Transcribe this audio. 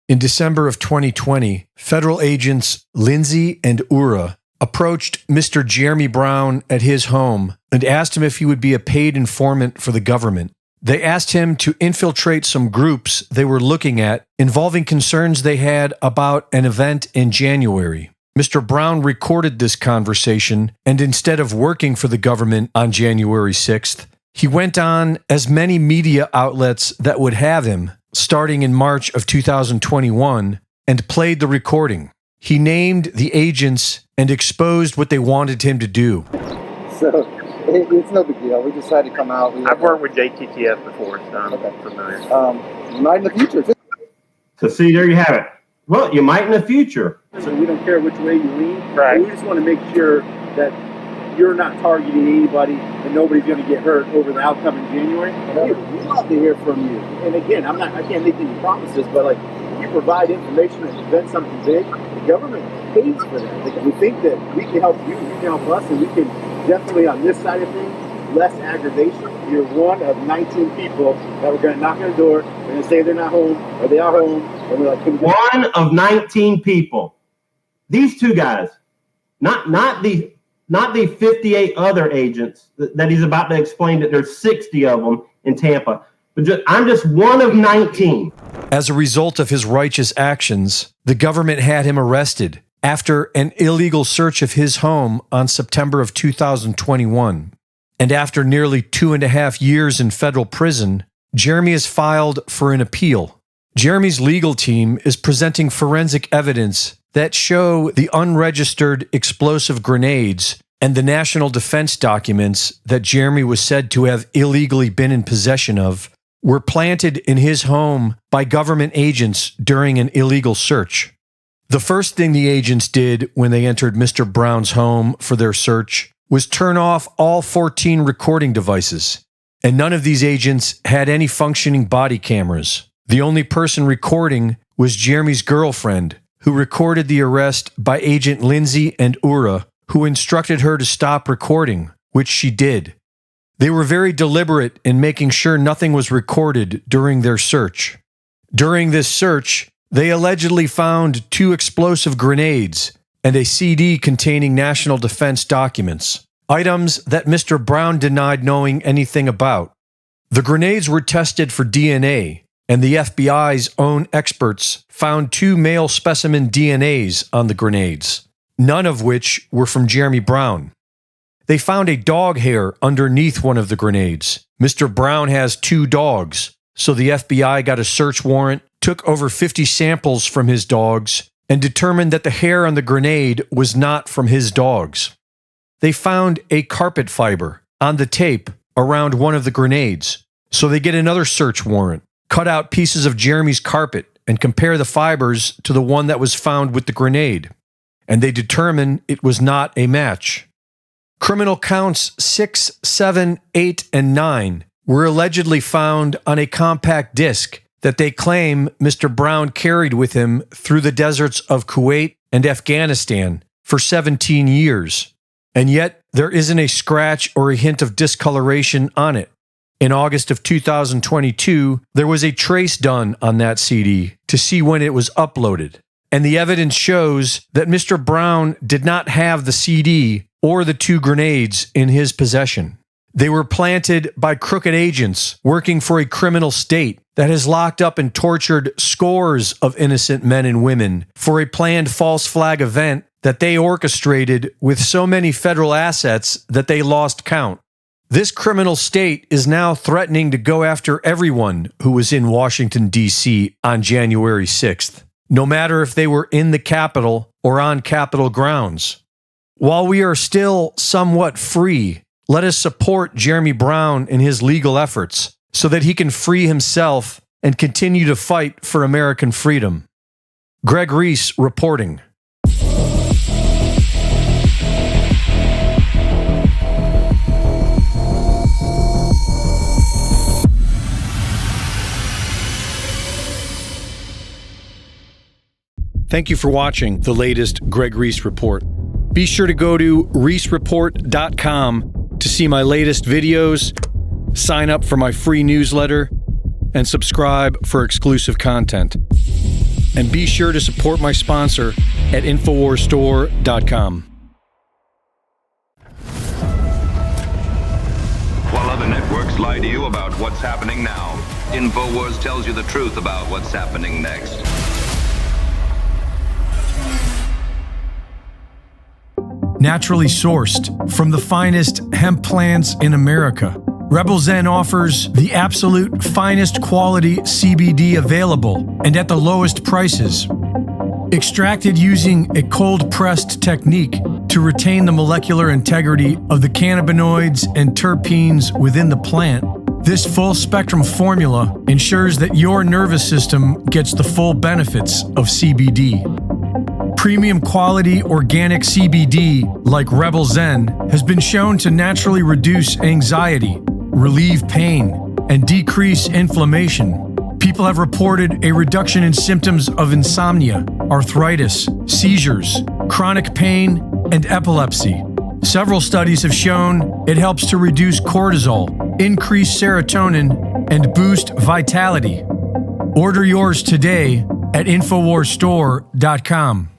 In December of 2020, federal agents Lindsey and Ura approached Mr. Jeremy Brown at his home and asked him if he would be a paid informant for the government. They asked him to infiltrate some groups they were looking at involving concerns they had about an event in January. Mr. Brown recorded this conversation, and instead of working for the government on January 6th, he went on as many media outlets that would have him, starting in March of 2021, and played the recording. He named the agents and exposed what they wanted him to do. So it's no big deal. We decided to come out. I've worked with JTTF before, so I'm familiar. You might in the future, too. So see, there you have it. Well, you might in the future. So we don't care which way you lean. Right. We just want to make sure that you're not targeting anybody and nobody's going to get hurt over the outcome in January. We love to hear from you. And again, I can't make any promises, but like, if you provide information that prevents something big, the government pays for that. Like, we think that we can help you, you can help us, and we can definitely, on this side of things, less aggravation. You're one of 19 people that we're going to knock on the door, we're going to say they're not home, or they are home, and we're like, one of 19 people. These two guys, not the 58 other agents that he's about to explain that there's 60 of them in Tampa. But I'm just one of 19. As a result of his righteous actions, the government had him arrested after an illegal search of his home on September of 2021. And after nearly 2.5 years in federal prison, Jeremy has filed for an appeal. Jeremy's legal team is presenting forensic evidence that show the unregistered explosive grenades and the national defense documents that Jeremy was said to have illegally been in possession of were planted in his home by government agents during an illegal search. The first thing the agents did when they entered Mr. Brown's home for their search was turn off all 14 recording devices, and none of these agents had any functioning body cameras. The only person recording was Jeremy's girlfriend, who recorded the arrest by Agent Lindsey and Ura, who instructed her to stop recording, which she did. They were very deliberate in making sure nothing was recorded during their search. During this search, they allegedly found 2 explosive grenades and a CD containing national defense documents, items that Mr. Brown denied knowing anything about. The grenades were tested for DNA, and the FBI's own experts found 2 male specimen DNAs on the grenades, none of which were from Jeremy Brown. They found a dog hair underneath one of the grenades. Mr. Brown has 2 dogs, so the FBI got a search warrant, took over 50 samples from his dogs, and determined that the hair on the grenade was not from his dogs. They found a carpet fiber on the tape around one of the grenades, so they get another search warrant, cut out pieces of Jeremy's carpet, and compare the fibers to the one that was found with the grenade, and they determine it was not a match. Criminal counts 6, 7, 8, and 9 were allegedly found on a compact disc that they claim Mr. Brown carried with him through the deserts of Kuwait and Afghanistan for 17 years, and yet there isn't a scratch or a hint of discoloration on it. In August of 2022, there was a trace done on that CD to see when it was uploaded, and the evidence shows that Mr. Brown did not have the CD or the 2 grenades in his possession. They were planted by crooked agents working for a criminal state that has locked up and tortured scores of innocent men and women for a planned false flag event that they orchestrated with so many federal assets that they lost count. This criminal state is now threatening to go after everyone who was in Washington, D.C. on January 6th, no matter if they were in the Capitol or on Capitol grounds. While we are still somewhat free, let us support Jeremy Brown in his legal efforts so that he can free himself and continue to fight for American freedom. Greg Reese reporting. Thank you for watching the latest Greg Reese Report. Be sure to go to reesereport.com to see my latest videos, sign up for my free newsletter, and subscribe for exclusive content. And be sure to support my sponsor at InfoWarsStore.com. While other networks lie to you about what's happening now, InfoWars tells you the truth about what's happening next. Naturally sourced from the finest hemp plants in America, Rebel Zen offers the absolute finest quality CBD available and at the lowest prices. Extracted using a cold-pressed technique to retain the molecular integrity of the cannabinoids and terpenes within the plant, this full-spectrum formula ensures that your nervous system gets the full benefits of CBD. Premium quality organic CBD, like Rebel Zen, has been shown to naturally reduce anxiety, relieve pain, and decrease inflammation. People have reported a reduction in symptoms of insomnia, arthritis, seizures, chronic pain, and epilepsy. Several studies have shown it helps to reduce cortisol, increase serotonin, and boost vitality. Order yours today at InfoWarsStore.com.